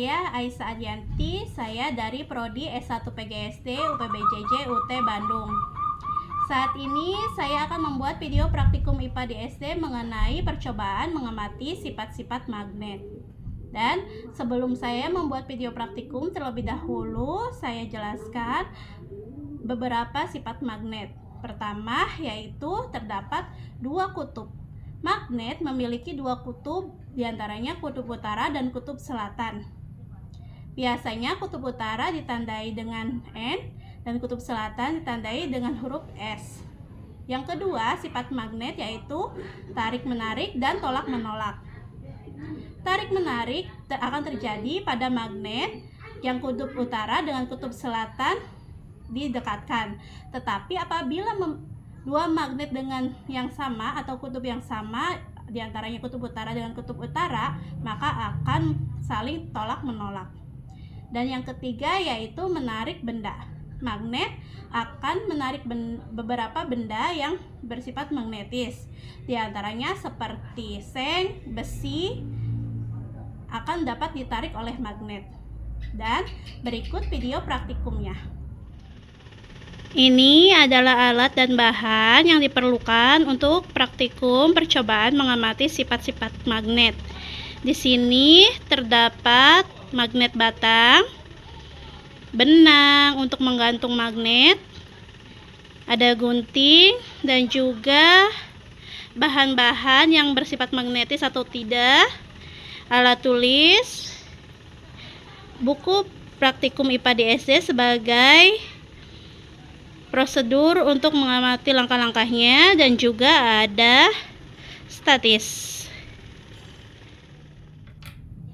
saya Aisyah Adianti, saya dari Prodi S1 PGSD UPBJJ UT Bandung. Saat ini saya akan membuat video praktikum IPA di SD mengenai percobaan mengamati sifat-sifat magnet. Dan sebelum saya membuat video praktikum, terlebih dahulu saya jelaskan beberapa sifat magnet. Pertama, yaitu terdapat dua kutub. Magnet memiliki dua kutub, diantaranya kutub utara dan kutub selatan. Biasanya kutub utara ditandai dengan N dan kutub selatan ditandai dengan huruf S. Yang kedua, sifat magnet yaitu tarik-menarik dan tolak-menolak. Tarik-menarik akan terjadi pada magnet yang kutub utara dengan kutub selatan didekatkan. Tetapi apabila dua magnet dengan yang sama atau kutub yang sama, diantaranya kutub utara dengan kutub utara, maka akan saling tolak-menolak. Dan yang ketiga yaitu menarik benda. Magnet akan menarik beberapa benda yang bersifat magnetis. Diantaranya seperti seng, besi, akan dapat ditarik oleh magnet. Dan berikut video praktikumnya. Ini adalah alat dan bahan yang diperlukan untuk praktikum percobaan mengamati sifat-sifat magnet. Di sini terdapat magnet batang, benang untuk menggantung magnet, ada gunting, dan juga bahan-bahan yang bersifat magnetis atau tidak, alat tulis, buku praktikum IPA di SD sebagai prosedur untuk mengamati langkah-langkahnya, dan juga ada statis.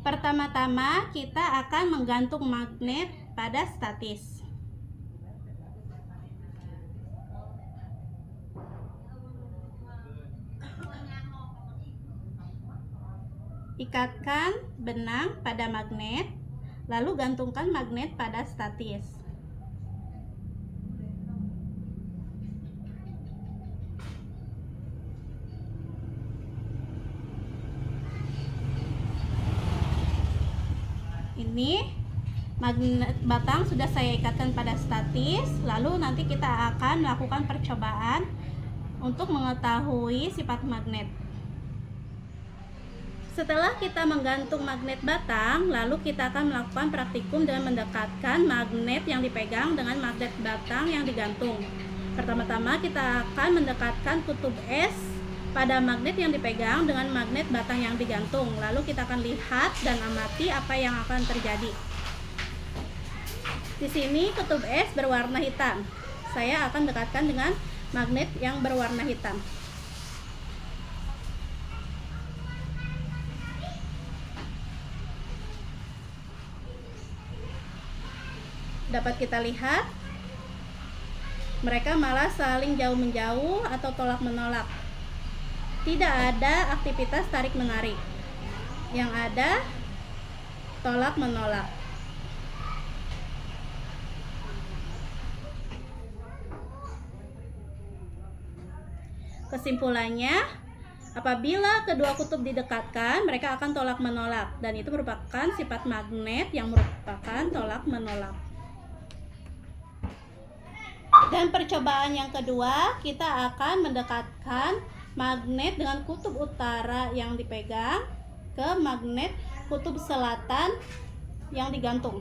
Pertama-tama kita akan menggantung magnet pada statis. Ikatkan benang pada magnet, lalu gantungkan magnet pada statis. Ini magnet batang sudah saya ikatkan pada statis, lalu nanti kita akan melakukan percobaan untuk mengetahui sifat magnet. Setelah kita menggantung magnet batang, lalu kita akan melakukan praktikum dengan mendekatkan magnet yang dipegang dengan magnet batang yang digantung. Pertama-tama kita akan mendekatkan kutub S pada magnet yang dipegang dengan magnet batang yang digantung. Lalu kita akan lihat dan amati apa yang akan terjadi. Di sini kutub S berwarna hitam. Saya akan dekatkan dengan magnet yang berwarna hitam. Dapat kita lihat, mereka malah saling jauh-menjauh atau tolak-menolak. Tidak ada aktivitas tarik-menarik. Yang ada tolak-menolak. Kesimpulannya, apabila kedua kutub didekatkan, mereka akan tolak-menolak, dan itu merupakan sifat magnet yang merupakan tolak-menolak. Dan percobaan yang kedua, kita akan mendekatkan magnet dengan kutub utara yang dipegang ke magnet kutub selatan yang digantung.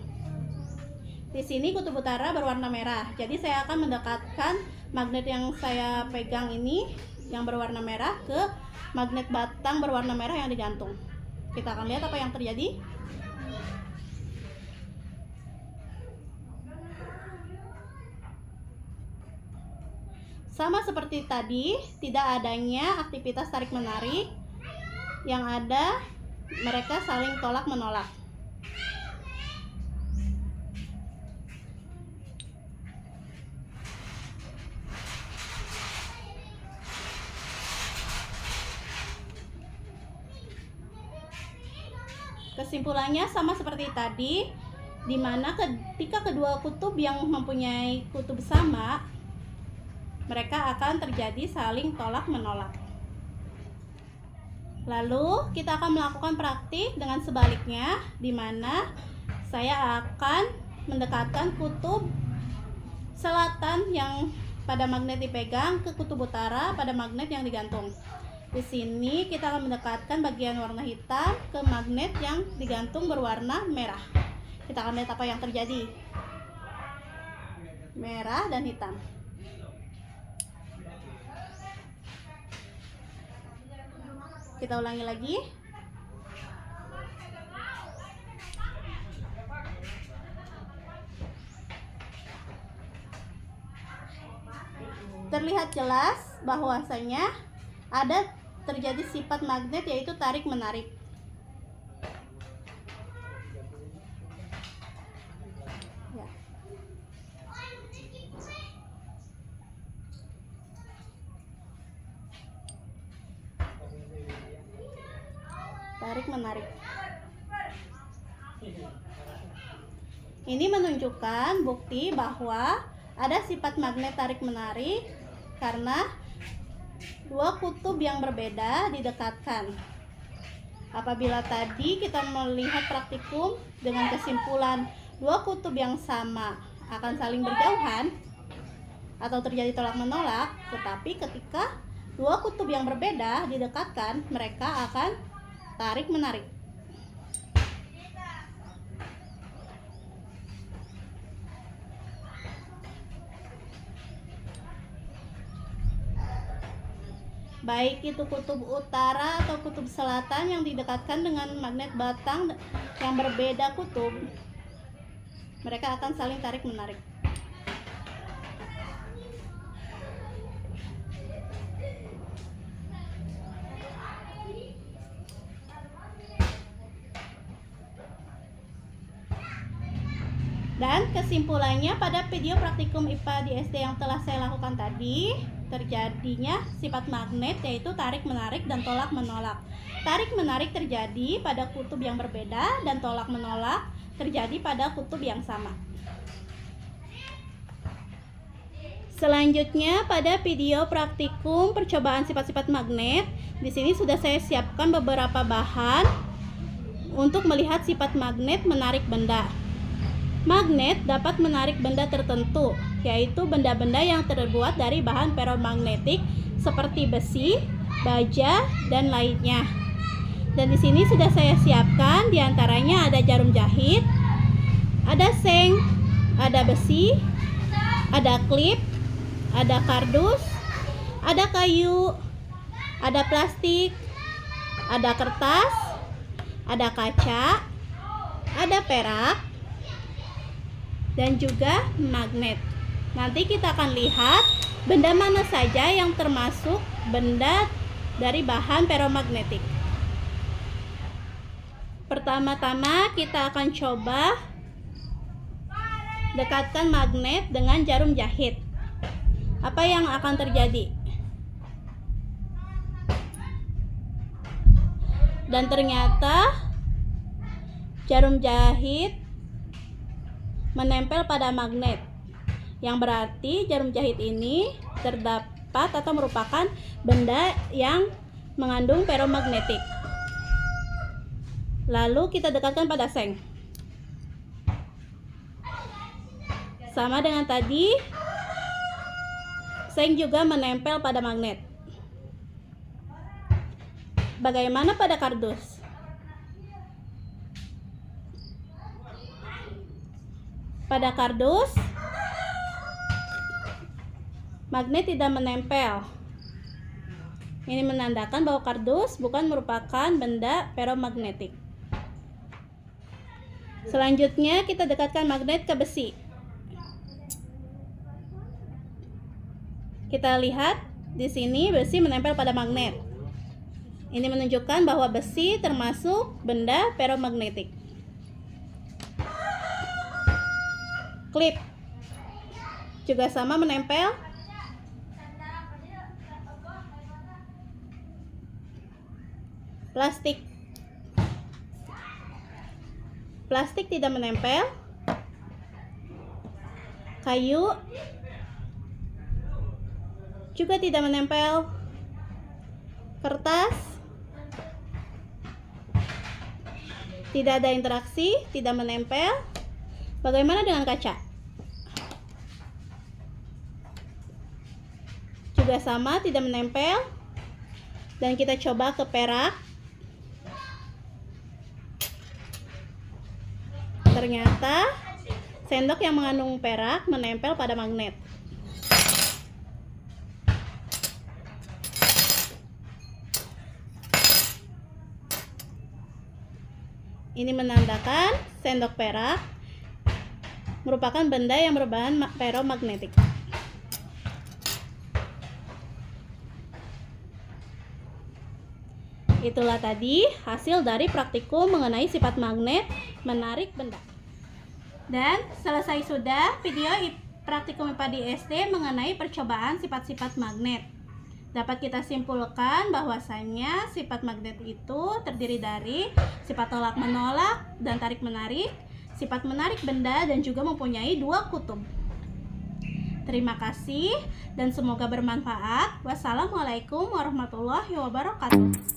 Di sini kutub utara berwarna merah, jadi saya akan mendekatkan magnet yang saya pegang ini yang berwarna merah ke magnet batang berwarna merah yang digantung. Kita akan lihat apa yang terjadi. Sama seperti tadi, tidak adanya aktivitas tarik-menarik. Yang ada, mereka saling tolak-menolak. Kesimpulannya sama seperti tadi, di mana ketika kedua kutub yang mempunyai kutub sama, mereka akan terjadi saling tolak-menolak. Lalu kita akan melakukan praktik dengan sebaliknya, di mana saya akan mendekatkan kutub selatan yang pada magnet dipegang ke kutub utara pada magnet yang digantung. Di sini kita akan mendekatkan bagian warna hitam ke magnet yang digantung berwarna merah. Kita akan lihat apa yang terjadi. Merah dan hitam. Kita ulangi lagi. Terlihat jelas bahwasanya ada terjadi sifat magnet yaitu tarik-menarik. Ya. Tarik-menarik. Ini menunjukkan bukti bahwa ada sifat magnet tarik-menarik karena dua kutub yang berbeda didekatkan. Apabila tadi kita melihat praktikum dengan kesimpulan dua kutub yang sama akan saling berjauhan atau terjadi tolak-menolak, tetapi ketika dua kutub yang berbeda didekatkan, mereka akan tarik-menarik. Baik itu kutub utara atau kutub selatan yang didekatkan dengan magnet batang yang berbeda kutub, mereka akan saling tarik-menarik. Dan kesimpulannya, pada video praktikum IPA di SD yang telah saya lakukan tadi, terjadinya sifat magnet yaitu tarik-menarik dan tolak-menolak. Tarik-menarik terjadi pada kutub yang berbeda dan tolak-menolak terjadi pada kutub yang sama. Selanjutnya, pada video praktikum percobaan sifat-sifat magnet, di sini sudah saya siapkan beberapa bahan untuk melihat sifat magnet menarik benda. Magnet dapat menarik benda tertentu, yaitu benda-benda yang terbuat dari bahan feromagnetik seperti besi, baja, dan lainnya. Dan di sini sudah saya siapkan, diantaranya ada jarum jahit, ada seng, ada besi, ada klip, ada kardus, ada kayu, ada plastik, ada kertas, ada kaca, ada perak, dan juga magnet. Nanti kita akan lihat benda mana saja yang termasuk benda dari bahan feromagnetik. Pertama-tama kita akan coba dekatkan magnet dengan jarum jahit. Apa yang akan terjadi? Dan ternyata jarum jahit menempel pada magnet, yang berarti jarum jahit ini terdapat atau merupakan benda yang mengandung feromagnetik. Lalu kita dekatkan pada seng. Sama dengan tadi, seng juga menempel pada magnet. Bagaimana pada kardus? Pada kardus, magnet tidak menempel. Ini menandakan bahwa kardus bukan merupakan benda feromagnetik. Selanjutnya kita dekatkan magnet ke besi. Kita lihat di sini besi menempel pada magnet. Ini menunjukkan bahwa besi termasuk benda feromagnetik. Klip juga sama menempel. Plastik tidak menempel. Kayu juga tidak menempel. Kertas Tidak ada interaksi, tidak menempel. Bagaimana dengan kaca? Juga sama, tidak menempel. Dan kita coba ke perak. Ternyata sendok yang mengandung perak menempel pada magnet. Ini menandakan sendok perak merupakan benda yang berbahan ferromagnetik. Itulah tadi hasil dari praktikum mengenai sifat magnet menarik benda. Dan selesai sudah video praktikum IPA di SD mengenai percobaan sifat-sifat magnet. Dapat kita simpulkan bahwasannya sifat magnet itu terdiri dari sifat tolak-menolak dan tarik-menarik, sifat menarik benda, dan juga mempunyai dua kutub. Terima kasih dan semoga bermanfaat. Wassalamualaikum warahmatullahi wabarakatuh.